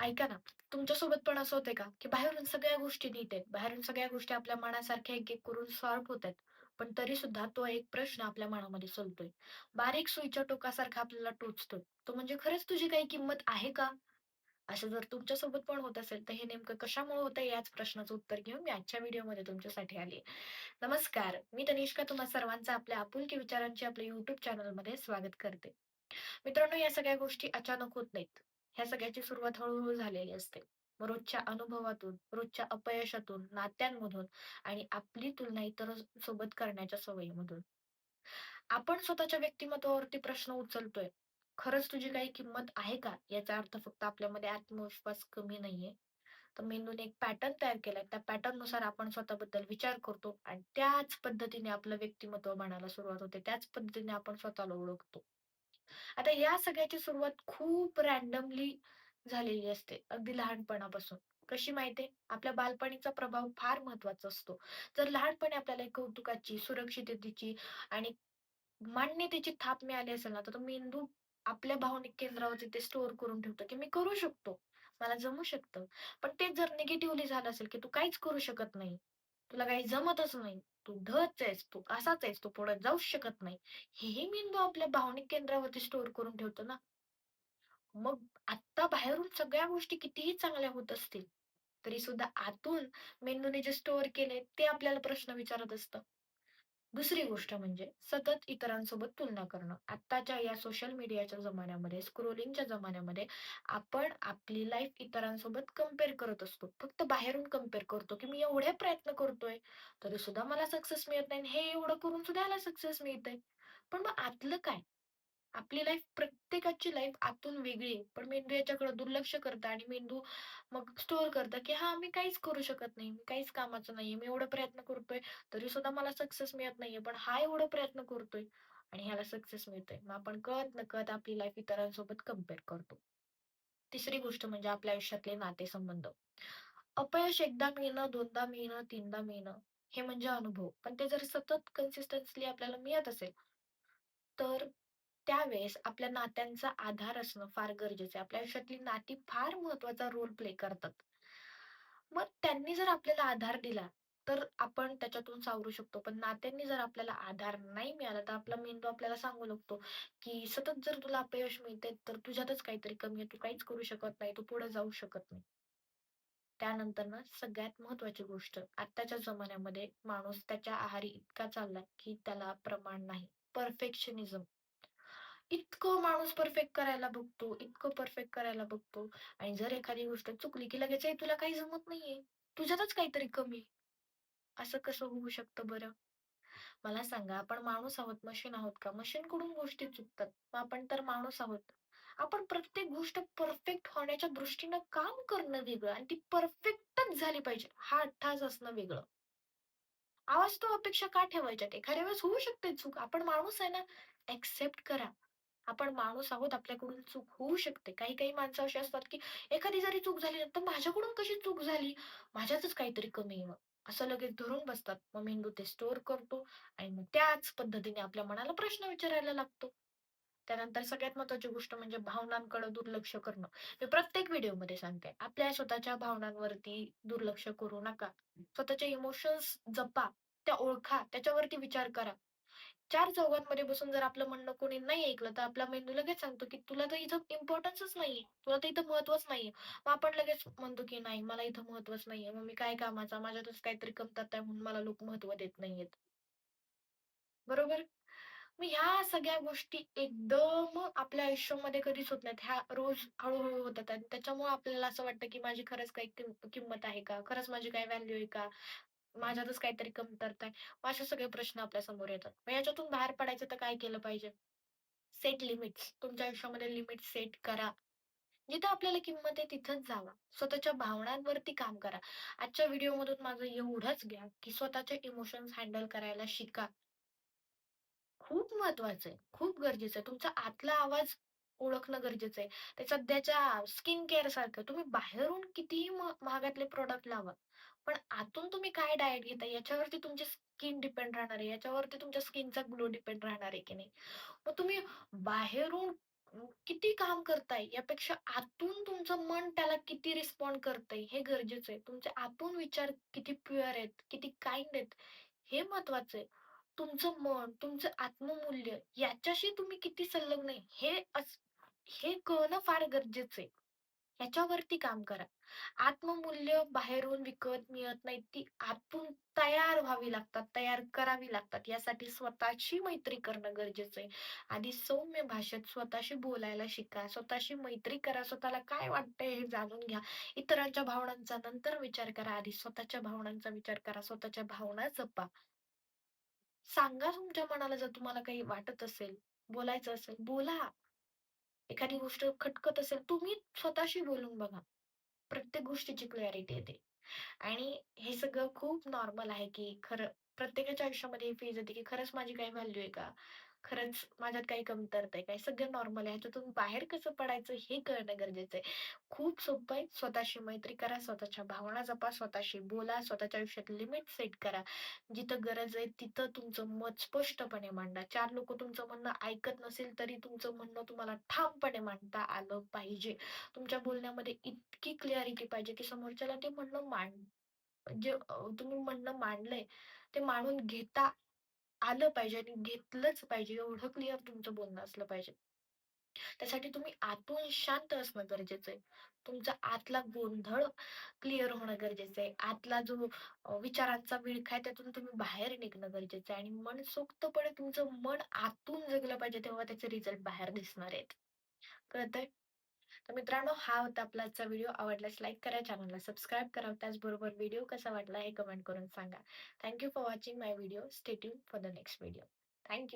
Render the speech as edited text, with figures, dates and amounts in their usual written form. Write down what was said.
ऐका ना, तुमच्यासोबत पण असं होतंय का, की बाहेरून सगळ्या गोष्टी नीट आहेत. बाहेरून सगळ्या गोष्टी आपल्या मनासारख्या एक-एक करून सॉल्व्ह होतायत. पण तरीसुद्धा तो एक प्रश्न आपल्या मनामध्ये चालतोय. बारीक सुईच्या टोकासारखा आपल्याला टोचतोय. तो म्हणजे खरंच तुझी काही किंमत आहे का? असं जर तुमच्यासोबत पण होत असेल, तर हे नेमकं कशामुळे होतंय याच प्रश्नाचं उत्तर घेऊन मी आजच्या व्हिडिओमध्ये तुमच्यासाठी आली आहे. नमस्कार, मी तनिष्का तुम्हा सर्वांचं आपल्या आपुलकी विचारांचे आपल्या YouTube चॅनलमध्ये स्वागत करते. मित्रांनो, या सगळ्या गोष्टी अचानक होत नाहीत. ह्या सगळ्याची सुरुवात हळू-हळू झालेली असते. मग रोजच्या अनुभवातून, रोजच्या अपयशातून, नात्यांमधून आणि आपली तुलना सोबत करण्याच्या सवयीमधून. आपण स्वतःच्या व्यक्तिमत्त्वावरती प्रश्न उचलतोय. खरंच तुझी काही किंमत आहे का? याचा अर्थ फक्त आपल्यामध्ये आत्मविश्वास कमी नाहीये. तर मेंदूने एक पॅटर्न तयार केलाय. त्या पॅटर्ननुसार आपण स्वतःबद्दल विचार करतो आणि त्याच पद्धतीने आपलं व्यक्तिमत्त्व बनायला सुरुवात होते. त्याच पद्धतीने आपण स्वतःला ओळखतो. आता या सगळ्याची सुरुवात खूप रँडमली झालेली असते, अगदी लहानपणापासून. कशी माहिती आपल्या बालपणीचा प्रभाव फार महत्त्वाचा असतो. जर लहानपणी आपल्याला एक कौतुकाची, सुरक्षिततेची आणि मान्यतेची थाप मिळाली असेल ना, तर तो मेंदू आपल्या भावनिक केंद्रावरती ते स्टोअर करून ठेवतो, की मी करू शकतो, मला जमू शकतं. पण तेच जर निगेटिव्हली झालं असेल, की तू काहीच करू शकत नाही, तुला काही जमतच नाही, तू धच आहेस, तू असाच आहेस, तू पुढे जाऊच शकत नाही. हेही मेंदू आपल्या भावनिक केंद्रावरती स्टोअर करून ठेवतो ना. मग आत्ता बाहेरून सगळ्या गोष्टी कितीही चांगल्या होत असतील, तरी सुद्धा आतून मेंदूने जे स्टोअर केलंय ते आपल्याला प्रश्न विचारत असतं. दुसरी गोष्ट म्हणजे सतत इतरांसोबत तुलना करणं. आत्ताच्या या सोशल मीडियाच्या जमान्यामध्ये, स्क्रोलिंगच्या जमान्यामध्ये आपण आपली लाईफ इतरांसोबत कंपेअर करत असतो. फक्त बाहेरून कंपेअर करतो, की मी एवढे प्रयत्न करतोय, तरी सुद्धा मला सक्सेस मिळत नाही आणि हे एवढं करून सुद्धा याला सक्सेस मिळतंय. पण मग आतलं काय? आपली लाईफ प्रत्येकाची लाईफ आतून वेगळी आहे. पण मेंदू याच्याकडे दुर्लक्ष करतं आणि मेंदू मग स्टोअर करतं, की हां, मी काहीच करू शकत नाही. मी काहीच कामाचं नाहीये. मी एवढा प्रयत्न करतोय, तरी सुद्धा मला सक्सेस मिळत नाहीये. पण हा एवढा प्रयत्न करतोय आणि ह्याला सक्सेस मिळतोय. मग आपण कळत-नकळत आपली लाईफ इतरांसोबत कंपेअर करतो. तिसरी गोष्ट म्हणजे आपल्या आयुष्यातले नातेसंबंध. अपयश एकदा मिळणं, दोनदा मिळणं, तीनदा मिळणं हे म्हणजे अनुभव. पण ते जर सतत कन्सिस्टन्सली आपल्याला मिळत असेल, तर त्यावेळेस आपल्या नात्यांचा आधार असणं फार गरजेचं आहे. आपल्या आयुष्यातली नाती फार महत्त्वाचा रोल प्ले करतात. मग त्यांनी जर आपल्याला आधार दिला, तर आपण त्याच्यातून सावरू शकतो. पण नात्यांनी जर आपल्याला आधार नाही मिळाला, तर आपला मेंदू आपल्याला सांगू लागतो, की सतत जर तुला अपयश मिळतंय, तर तुझ्यातच काहीतरी कमी आहे. तू काहीच करू शकत नाही. तू पुढे जाऊ शकत नाही. त्यानंतर ना सगळ्यात महत्त्वाची गोष्ट, आत्ताच्या जमान्यामध्ये माणूस त्याच्या आहारी इतका चाललाय, की त्याला प्रमाण नाही. परफेक्शनिझम. इतकं माणूस परफेक्ट करायला बघतो, इतकं परफेक्ट करायला बघतो आणि जर एखादी गोष्ट चुकली, की लगेच "ए तुला काही जमत नाहीये. तुझ्यातच काहीतरी कमी आहे." असं कसं होऊ शकतं बरं? मला सांगा, आपण माणूस आहोत, मशीन आहोत का? मशीनकडून गोष्टी चुकतात. मग आपण तर माणूस आहोत. आपण प्रत्येक गोष्ट परफेक्ट होण्याच्या दृष्टीनं काम करणं वेगळं आणि ती परफेक्टच झाली पाहिजे, हा अट्टास असणं वेगळं. अवास्तव अपेक्षा का ठेवायच्यात? एखाद्या वेळेस होऊ शकते चूक. आपण माणूस आहे ना, एक्सेप्ट करा. आपण माणूस आहोत, आपल्याकडून चूक होऊ शकते. काही-काही माणसं अशी असतात, की एखादी जरी चूक झाली ना, तर माझ्याकडून कशी चूक झाली? माझ्यातच काहीतरी कमी आहे मग. असं लगेच धरून बसतात. मग मेंदू ते स्टोअर करतो आणि मग त्याच पद्धतीने आपल्या मनाला प्रश्न विचारायला लागतो. त्यानंतर सगळ्यात महत्त्वाची गोष्ट म्हणजे भावनांकडे दुर्लक्ष करणं. मी प्रत्येक व्हिडिओमध्ये सांगते, आपल्या स्वतःच्या भावनांवरती दुर्लक्ष करू नका. स्वतःचे इमोशन्स जपा, त्या ओळखा, त्याच्यावरती विचार करा. चार चौघांमध्ये बसून जर आपलं म्हणणं कोणी नाही ऐकलं, तर आपला मेंदू लगेच सांगतो, की तुला तर इथं इम्पोर्टन्सच नाहीये. तुला तर इथं महत्त्वच नाहीये. मग आपण लगेच म्हणतो, की नाही मला इथं महत्त्वच नाहीये. मग मी काय कामाचा? माझ्यातच काहीतरी कमतरता आहे म्हणून मला लोक महत्त्व देत नाहीयेत. बरोबर? मग ह्या सगळ्या गोष्टी एकदम आपल्या आयुष्यामध्ये कधीच होत नाहीत. ह्या रोज हळू होतात आणि त्याच्यामुळे आपल्याला असं वाटतं, की माझी खरंच काही किंमत आहे का? खरंच माझी काही व्हॅल्यू आहे का? माझ्यातच काहीतरी कमतरता आहे. मग असे सगळे प्रश्न आपल्या समोर येतात. मग याच्यातून बाहेर पडायचं तर काय केलं पाहिजे? Set limits. तुमच्या आयुष्यामध्ये लिमिट्स सेट करा. जिथं आपल्याला किंमत आहे तिथंच जावा. स्वतःच्या भावनांवरती काम करा. आजच्या व्हिडिओमधून माझं एवढंच घ्या, की स्वतःचे इमोशन्स हँडल करायला शिका. खूप महत्वाचं आहे. खूप गरजेचं आहे. तुमचा आतला आवाज ओळखणं गरजेचं आहे. ते सध्याच्या स्किन केअर सारखं तुम्ही बाहेरून कितीही महागातले प्रॉडक्ट लावा. पण आतून तुम्ही काय डाएट घेताय याच्यावरती तुमची स्किन डिपेंड राहणार आहे. याच्यावरती तुमच्या स्किनचा ग्लो डिपेंड राहणार आहे की नाही. मग तुम्ही बाहेरून किती काम करताय यापेक्षा आतून तुमचं मन त्याला किती रिस्पॉन्ड करतंय हे गरजेचं आहे. तुमचे आतून विचार किती प्युअर आहेत, किती काइंड आहेत हे महत्वाचं आहे. तुमचं मन, तुमचं आत्ममूल्य याच्याशी तुम्ही किती संलग्न आहे हे कळणं फार गरजेचं आहे. ह्याच्यावरती काम करा. आत्ममूल्य बाहेरून विकत मिळत नाहीत. ती आतून तयार व्हावी लागतात, तयार करावी लागतात. यासाठी स्वतःची मैत्री करणं गरजेचं आहे. आधी सौम्य भाषेत स्वतःशी बोलायला शिका. स्वतःशी मैत्री करा. स्वतःला काय वाटतंय हे जाणून घ्या. इतरांच्या भावनांचा नंतर विचार करा. आधी स्वतःच्या भावनांचा विचार करा. स्वतःच्या भावना जपा. सांगा तुमच्या मनाला जर तुम्हाला काही वाटत असेल, बोलायचं असेल, बोला. एखादी गोष्ट खटकत असेल, तुम्ही स्वतःशी बोलून बघा. प्रत्येक गोष्टीची क्लॅरिटी येते. आणि हे सगळं खूप नॉर्मल आहे, की खरं प्रत्येकाच्या आयुष्यामध्ये ही फेज येते, की खरंच माझी काही व्हॅल्यू आहे का? खरंच माझ्यात काही कमतरता आहे काय? सगळं नॉर्मल आहे. ह्याच्यातून बाहेर कसं पडायचं हे कळणं गरजेचं आहे. खूप सोपं आहे. स्वतःशी मैत्री करा, स्वतःच्या भावना जपा, स्वतःशी बोला, स्वतःच्या आयुष्यात लिमिट सेट करा. जिथं गरज आहे तिथं तुमचं मत स्पष्टपणे मांडा. 4 लोकं तुमचं म्हणणं ऐकत नसेल तरी तुमचं म्हणणं तुम्हाला ठामपणे मांडता आलं पाहिजे. तुमच्या बोलण्यामध्ये इतकी क्लॅरिटी पाहिजे, की समोरच्याला ते म्हणणं तुम्ही म्हणणं मांडलंय, ते मानून घेता आलं पाहिजे आणि घेतलंच पाहिजे. एवढं क्लिअर तुमचं बोलणं असलं पाहिजे. त्यासाठी तुम्ही आतून शांत असणं गरजेचं आहे. तुमचा आतला गोंधळ क्लिअर होणं गरजेचं आहे. आतला जो विचारांचा विळखा आहे त्यातून तुम्ही बाहेर निघणं गरजेचं आहे आणि मनसोक्तपणे तुमचं मन आतून जगलं पाहिजे तेव्हा त्याचे रिझल्ट बाहेर दिसणार आहेत. कळतंय? तर मित्रांनो, हा होता आपला आजचा व्हिडिओ. आवडल्यास लाईक करा, चॅनलला सबस्क्राईब करा. त्याचबरोबर व्हिडिओ कसा वाटला हे कमेंट करून सांगा. Thank you for watching my video. Stay tuned for the next video. Thank